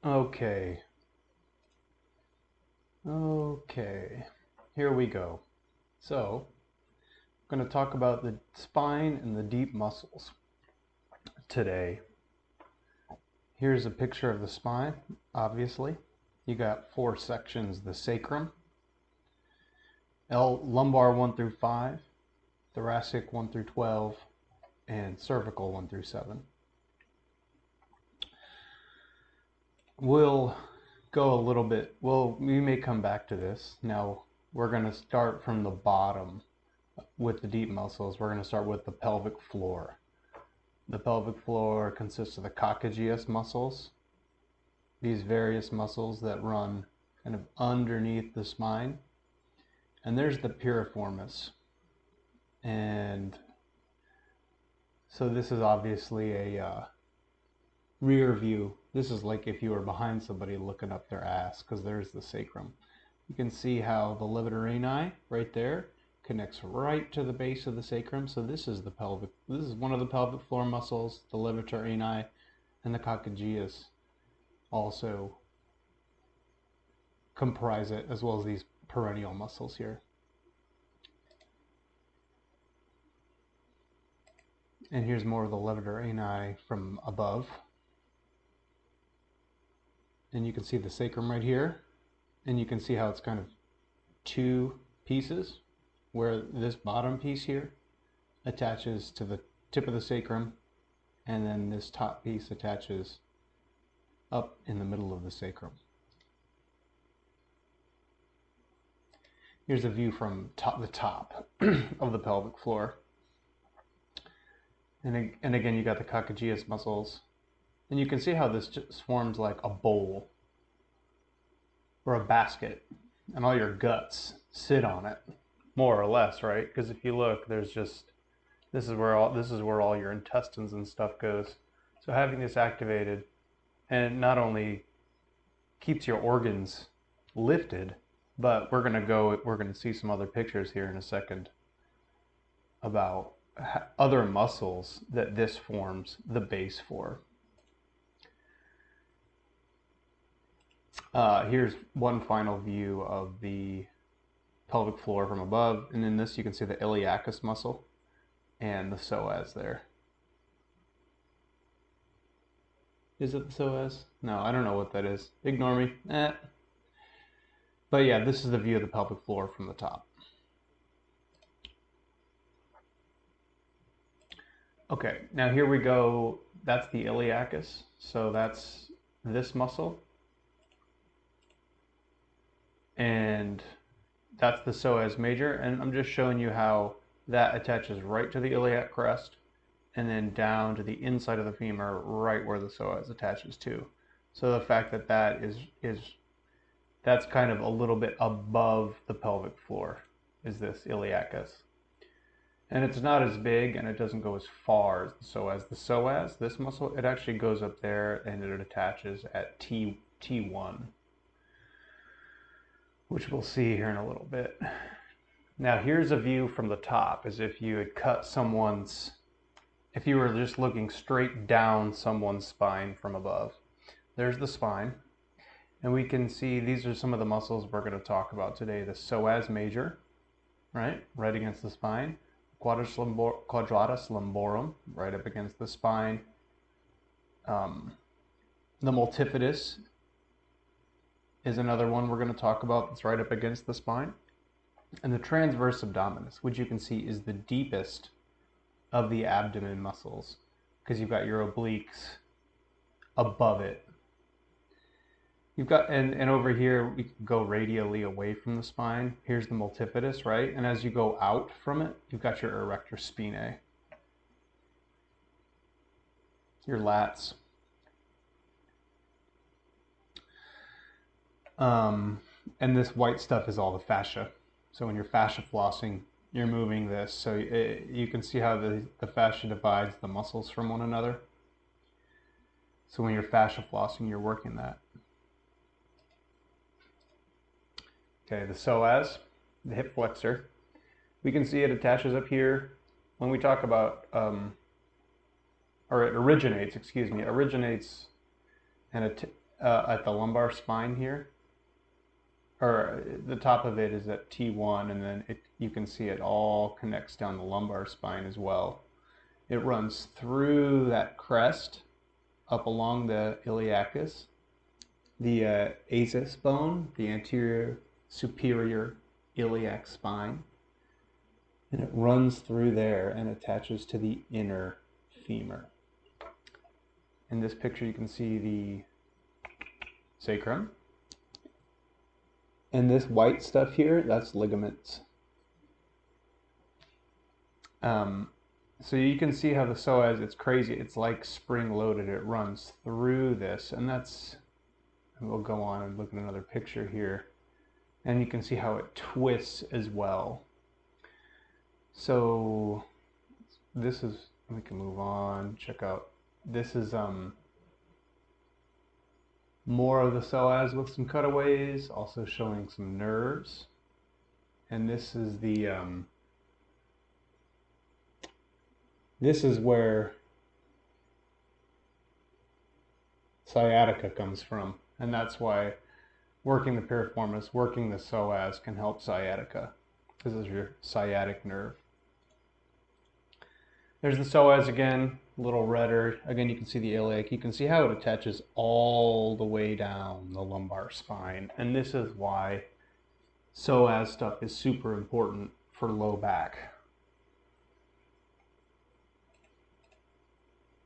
Okay. Here we go. So, I'm going to talk about the spine and the deep muscles today. Here's a picture of the spine, obviously. You got four sections: the sacrum, lumbar 1 through 5, thoracic 1 through 12, and cervical 1 through 7. We'll go a little bit, we may come back to this. Now, we're going to start from the bottom with the deep muscles. We're going to start with the pelvic floor. The pelvic floor consists of the coccygeus muscles, these various muscles that run kind of underneath the spine. And there's the piriformis. And so this is obviously a rear view. This is like if you were behind somebody looking up their ass, because there's the sacrum. You can see how the levator right there connects right to the base of the sacrum. So this is one of the pelvic floor muscles. The levator and the coccygeus also comprise it, as well as these perennial muscles here. And here's more of the levator from above. And you can see the sacrum right here. And you can see how it's kind of two pieces, where this bottom piece here attaches to the tip of the sacrum, and then this top piece attaches up in the middle of the sacrum. Here's a view from the top of the pelvic floor. And again, you got the coccygeus muscles. And you can see how this just forms like a bowl or a basket, and all your guts sit on it, more or less, right? Because if you look, there's just, this is where all your intestines and stuff goes. So having this activated, and it not only keeps your organs lifted, but we're gonna see some other pictures here in a second about other muscles that this forms the base for. Here's one final view of the pelvic floor from above, and in this you can see the iliacus muscle and the psoas there. Is it the psoas? No, I don't know what that is. Ignore me. But yeah, this is the view of the pelvic floor from the top. Okay, now here we go. That's the iliacus. So that's this muscle. And that's the psoas major, and I'm just showing you how that attaches right to the iliac crest and then down to the inside of the femur, right where the psoas attaches to. So the fact that that's kind of a little bit above the pelvic floor is this iliacus. And it's not as big, and it doesn't go as far as the psoas. The psoas, this muscle, it actually goes up there and it attaches at T1. Which we'll see here in a little bit. Now here's a view from the top, as if you had cut if you were just looking straight down someone's spine from above. There's the spine, and we can see these are some of the muscles we're going to talk about today. The psoas major, right against the spine. Quadratus lumborum, right up against the spine. The multifidus is another one we're going to talk about that's right up against the spine. And the transverse abdominus, which you can see is the deepest of the abdomen muscles, because you've got your obliques above it. You've got, and over here we can go radially away from the spine. Here's the multifidus, right? And as you go out from it, you've got your erector spinae, your lats. And this white stuff is all the fascia. So when you're fascia flossing, you're moving this. So you can see how the fascia divides the muscles from one another. So when you're fascia flossing, you're working that. Okay, the psoas, the hip flexor. We can see it attaches up here. When we talk about, or it originates, it originates and at the lumbar spine here, or the top of it is at T1, and then you can see it all connects down the lumbar spine as well. It runs through that crest up along the iliacus, the asis bone, the anterior superior iliac spine, and it runs through there and attaches to the inner femur. In this picture you can see the sacrum. And this white stuff here, that's ligaments. So you can see how the psoas, it's crazy. It's like spring-loaded. It runs through this, and we'll go on and look at another picture here. And you can see how it twists as well. So this is, we can move on, check out, this is more of the psoas with some cutaways, also showing some nerves. And this is the this is where sciatica comes from, and that's why working the piriformis, working the psoas can help sciatica. This is your sciatic nerve. There's the psoas again, a little redder. Again, you can see the iliac. You can see how it attaches all the way down the lumbar spine. And this is why psoas stuff is super important for low back.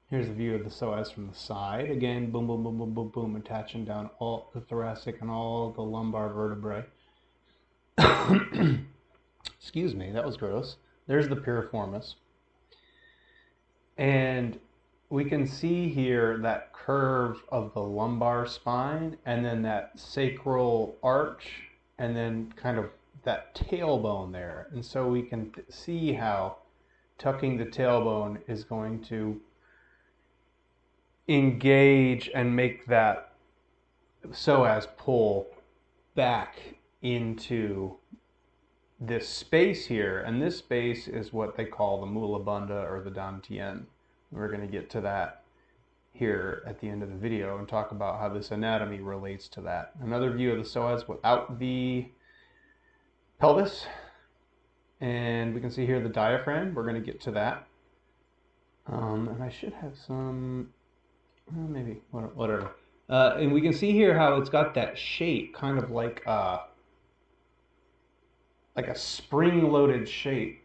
Here's a view of the psoas from the side. Again, boom, boom, boom, boom, boom, boom, attaching down all the thoracic and all the lumbar vertebrae. Excuse me, that was gross. There's the piriformis. And we can see here that curve of the lumbar spine, and then that sacral arch, and then kind of that tailbone there. And so we can see how tucking the tailbone is going to engage and make that psoas pull back into this space here, and this space is what they call the Mula Bandha or the Tien. We're going to get to that here at the end of the video and talk about how this anatomy relates to that. Another view of the psoas without the pelvis, and we can see here the diaphragm. We're going to get to that. And I should have some, maybe, whatever. And we can see here how it's got that shape, kind of like a spring-loaded shape,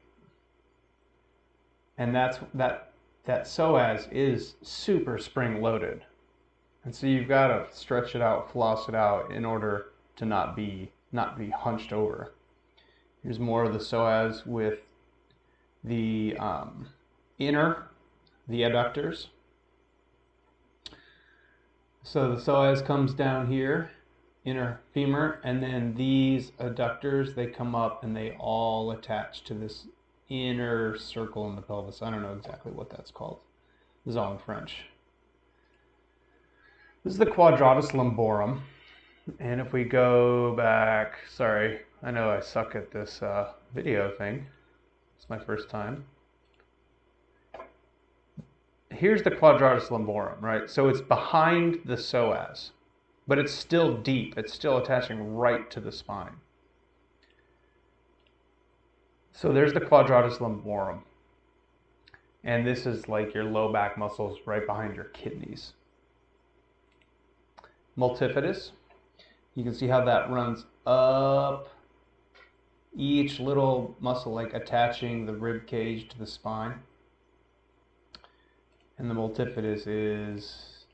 and that psoas is super spring-loaded, and so you've got to stretch it out, floss it out in order to not be hunched over. Here's more of the psoas with the the adductors. So the psoas comes down here, inner femur, and then these adductors, they come up and they all attach to this inner circle in the pelvis. I don't know exactly what that's called. This is all in French. This is the quadratus lumborum. And if we go back, sorry, I know I suck at this video thing. It's my first time. Here's the quadratus lumborum, right? So it's behind the psoas, but it's still deep. It's still attaching right to the spine. So there's the quadratus lumborum. And this is like your low back muscles right behind your kidneys. Multifidus. You can see how that runs up each little muscle, like attaching the rib cage to the spine. And the multifidus is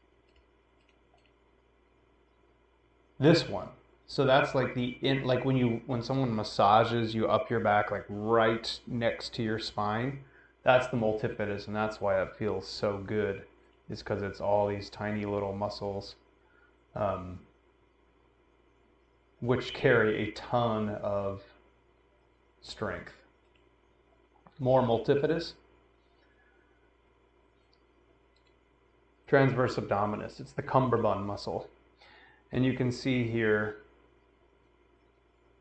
this one. So that's like like when someone massages you up your back, like right next to your spine, that's the multifidus, and that's why it feels so good. Is because it's all these tiny little muscles, which carry a ton of strength. More multifidus. Transverse abdominus. It's the cummerbund muscle. And you can see here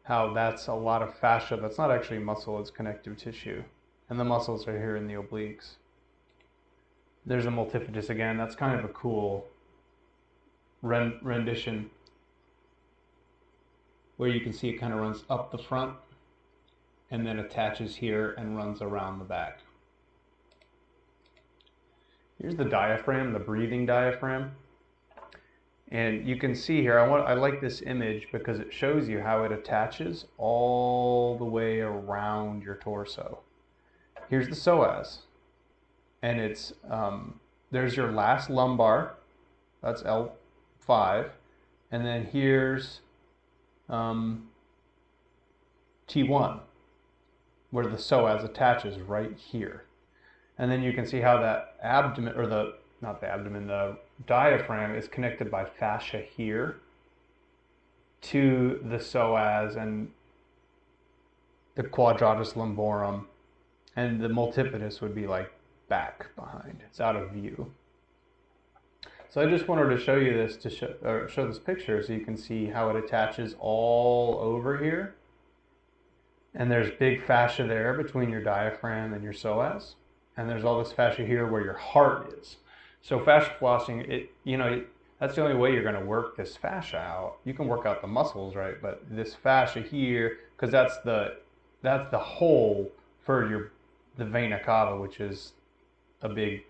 how that's a lot of fascia. That's not actually muscle, it's connective tissue. And the muscles are here in the obliques. There's a multifidus again. That's kind of a cool rendition where you can see it kind of runs up the front and then attaches here and runs around the back. Here's the diaphragm, the breathing diaphragm. And you can see here, I like this image because it shows you how it attaches all the way around your torso. Here's the psoas, and it's there's your last lumbar, that's L5, and then here's T1, where the psoas attaches right here. And then you can see how that abdomen, or the diaphragm is connected by fascia here to the psoas and the quadratus lumborum, and the multifidus would be like back behind. It's out of view. So I just wanted to show you this to show this picture so you can see how it attaches all over here. And there's big fascia there between your diaphragm and your psoas. And there's all this fascia here where your heart is. So fascia flossing, that's the only way you're going to work this fascia out. You can work out the muscles, right? But this fascia here, because that's the hole for the vena cava, which is a big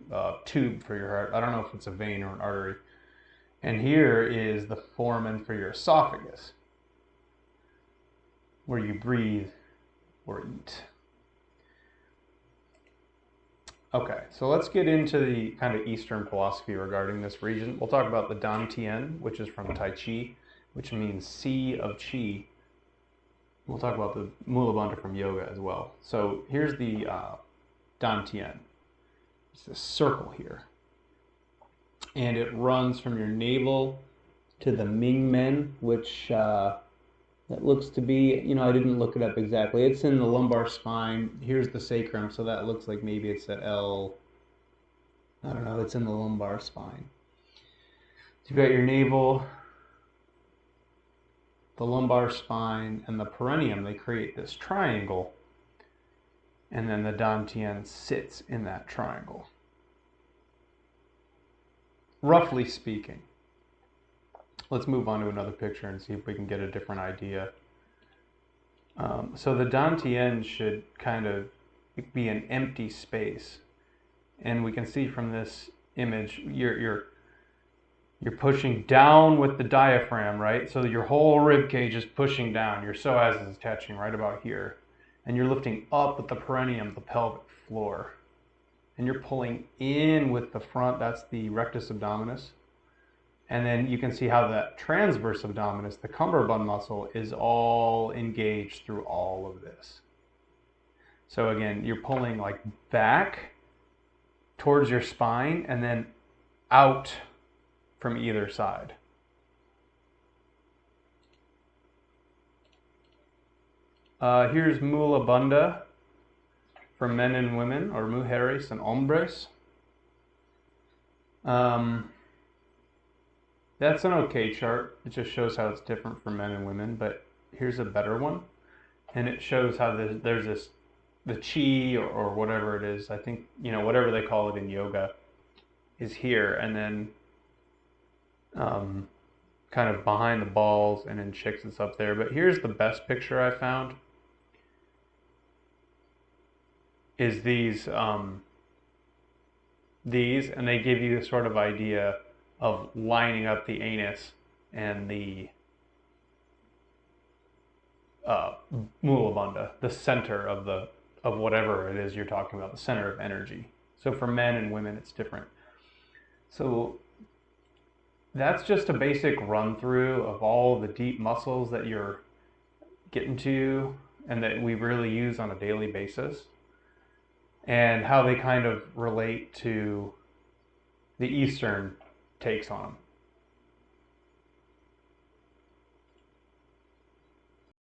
tube for your heart. I don't know if it's a vein or an artery. And here is the foramen for your esophagus, where you breathe or eat. Okay, so let's get into the kind of Eastern philosophy regarding this region. We'll talk about the Tien, which is from Tai Chi, which means sea of Chi. We'll talk about the Mula Bandha from yoga as well. So here's the Tien. It's this circle here. And it runs from your navel to the Ming Men, which that looks to be, I didn't look it up exactly. It's in the lumbar spine. Here's the sacrum, so that looks like maybe it's at L. I don't know, it's in the lumbar spine. So you've got your navel, the lumbar spine, and the perineum. They create this triangle. And then the Tien sits in that triangle. Roughly speaking. Let's move on to another picture and see if we can get a different idea. So the Tien should kind of be an empty space. And we can see from this image, you're pushing down with the diaphragm, right? So your whole rib cage is pushing down. Your psoas is attaching right about here. And you're lifting up with the perineum, the pelvic floor. And you're pulling in with the front, that's the rectus abdominis. And then you can see how that transverse abdominis, the cummerbund muscle, is all engaged through all of this. So again, you're pulling like back towards your spine and then out from either side. Here's Mula Bandha for men and women, or mujeres and hombres. That's an okay chart. It just shows how it's different for men and women, but here's a better one. And it shows how there's this, the chi or whatever it is, I think, whatever they call it in yoga, is here. And then kind of behind the balls, and in chicks it's up there. But here's the best picture I found. Is these, and they give you a sort of idea of lining up the anus and the Mula Bandha, the center of whatever it is you're talking about, the center of energy. So for men and women, it's different. So that's just a basic run through of all the deep muscles that you're getting to and that we really use on a daily basis, and how they kind of relate to the Eastern takes on them.